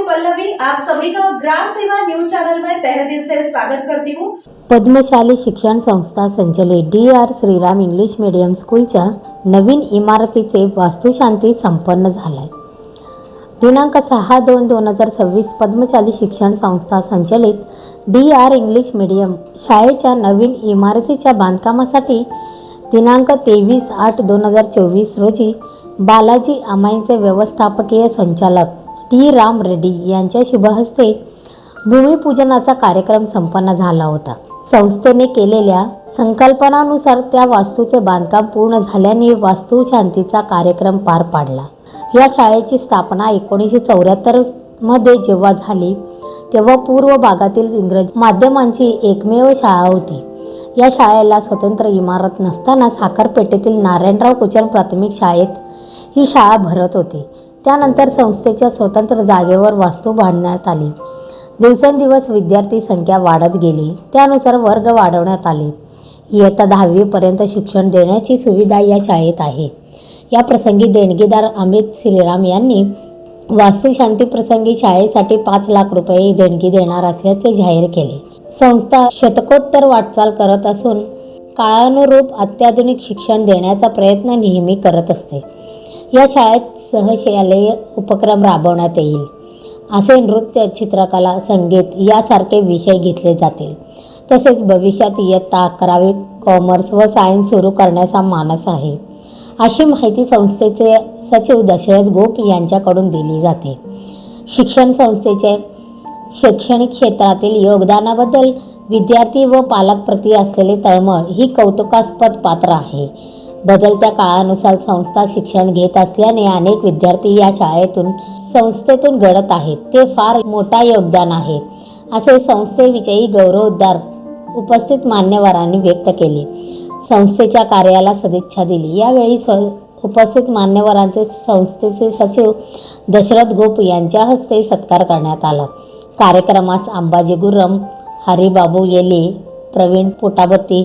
हूँ पल्लवी, आप सभी का ग्राम सेवा न्यूज चैनल में तहे दिल से स्वागत करती हूँ। पद्मशाली शिक्षण संस्था संचलित DR श्रीराम इंग्लिश मीडियम स्कूलच्या नवीन इमारतीचे वास्तुशांती संपन्न झालाय। दिनांक 6/2/2026 पद्मशाली शिक्षण संस्था संचलित DR इंग्लिश मीडियम शाळेच्या नवीन इमारतीच्या बांधकामासाठी दिनांक 23/8/2024 रोजी बालाजी अमाईंचे व्यवस्थापकीय संचालक टी राम रेड्डी यांच्या शुभहस्ते भूमिपूजनाचा कार्यक्रम संपन्न झाला होता। संस्थेने केलेल्या संकल्पनानुसार त्या वास्तूचे बांधकाम पूर्ण झाल्याने वास्तुशांतीचा कार्यक्रम पार पाडला। या शाळेची स्थापना 1974 मध्ये जेव्हा झाली तेव्हा पूर्व भागातील इंग्रजी माध्यमांची एकमेव शाळा होती। या शाळेला स्वतंत्र इमारत नसताना साखरपेठेतील नारायणराव कुचन प्राथमिक शाळेत ही शाळा भरत होती। त्यानंतर संस्थेच्या स्वतंत्र जागेवर वास्तू बांधण्यात आली। दिवसेंदिवस विद्यार्थी संख्या वाढत गेली, त्यानुसार वर्ग वाढवण्यात आले। इयत्ता 10वी पर्यंत शिक्षण देण्याची सुविधा या शाळेत आहे। या प्रसंगी देणगीदार अमित श्रीराम यांनी वास्तुशांती प्रसंगी शाळेसाठी 5 लाख रुपये देणगी देणार असल्याचे जाहीर केले। संस्था शतकोत्तर वाटचाल करत असून काळानुरूप अत्याधुनिक शिक्षण देण्याचा प्रयत्न नेहमी करत असते। या शाळेत सहशालेय उपक्रम राबवण्यात येईल। असे नृत्य, चित्रकला, संगीत यासारखे विषय घेतले जातील। तसेच भविष्यात इयत्ता 11वी कॉमर्स व सायन्स सुरू करण्याचा मानस आहे, अशी माहिती संस्थेचे सचिव दशरथ गोप यांच्याकडून दिली जाते। शिक्षण संस्थेचे शैक्षणिक क्षेत्रातील योगदानाबद्दल विद्यार्थी व पालक प्रति असलेले तळमळ ही कौतुकास्पद पात्र आहे। बदलत्या काळानुसार संस्था शिक्षण घेत असल्याने अनेक विद्यार्थी या संस्थेतून घडत आहेत। ते फार मोठा योगदान आहे, असे संस्थेविषयी गौरवोद्गार उपस्थित मान्यवरांनी व्यक्त केले। संस्थेच्या कार्याला सदिच्छा दिली। यावेळी उपस्थित मान्यवरांचे संस्थेचे सचिव दशरथ गोप यांच्या हस्ते सत्कार करण्यात आला। कार्यक्रमास Ambaji Gurram, Haribabu Yele, Praveen Potabatti,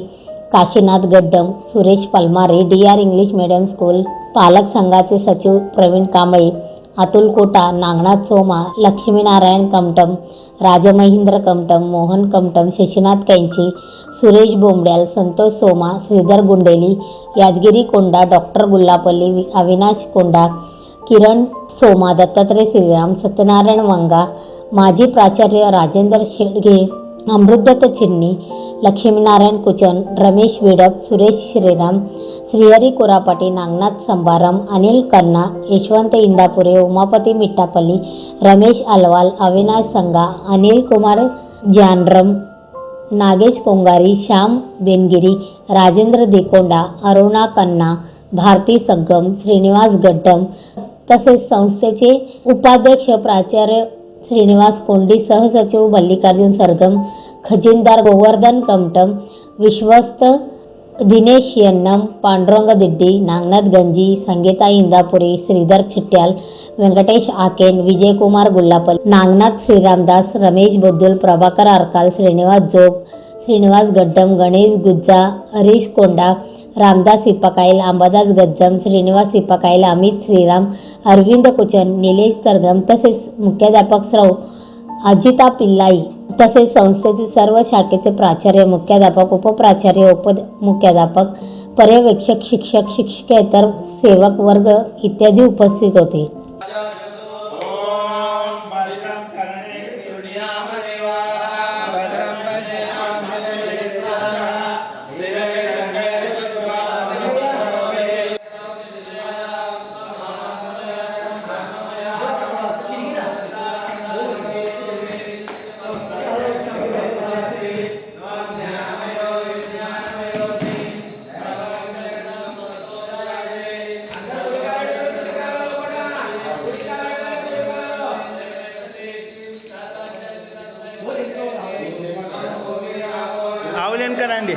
Kashinath Gaddam, Suresh Palmare, DR English medium school पालक संघाचे सचिव प्रवीण कांबळे, अतुल कोटा, नागनाथ सोमा, लक्ष्मीनारायण कमटम, राजमहेंद्र कमटम, मोहन कमटम, शशीनाथ कैंची, सुरेश बोंबड्याल, संतोष सोमा, श्रीधर गुंडेली, यादगिरी कोंडा, डॉक्टर गुल्लापल्ली, अविनाश कोंडा, किरण सोमा, दत्तात्रय श्रीराम, सत्यनारायण वंगा, माजी प्राचार्य राजेंद्र शेडगे, अमृतदत्त चिन्नी, लक्ष्मीनारायण कुचन, रमेश विडप, सुरेश श्रीराम, श्रीहरी कोरापाटी, नागनाथ संभारम, अनिल कन्ना, यशवंत इंदापुरे, उमापती मिट्टापल्ली, रमेश अलवाल, अविनाश संगा, अनिल कुमार जानरम, नागेश कोंगारी, श्याम बेनगिरी, राजेंद्र देकोंडा, अरुणा कन्ना, भारती संगम, श्रीनिवास गड्डम तसेच संस्थेचे उपाध्यक्ष प्राचार्य श्रीनिवास कोंडी, सहसचिव मल्लिकार्जुन सरगम, खजिनदार गोवर्धन कमटम, विश्वस्त दिनेश यन्नम, पांडुरंग दिड्डी, नागनाथ गंजी, संगीता इंदापुरे, श्रीधर छिट्याल, व्यंकटेश आकेन, विजयकुमार गुल्लापल्ली, नागनाथ श्रीरामदास, रमेश बुद्दुल, प्रभाकर अरकाल, श्रीनिवास जोग, श्रीनिवास गड्डम, गणेश गुज्जा, हरीश कोंडा, रामदास इप्पाकाईल, अंबादास गज्जम, श्रीनिवास इप्पाकाईल, अमित श्रीराम, अरविंद कुचन, निलेश सरगम तसेच मुख्याध्यापक श्रौ अजिता पिल्लाई तसेच संस्थेतील सर्व शाखेचे प्राचार्य, मुख्याध्यापक, उपप्राचार्य, उपमुख्याध्यापक, पर्यवेक्षक, शिक्षक, शिक्षकेतर सेवक वर्ग इत्यादी उपस्थित होते। आवलेन करा अंडी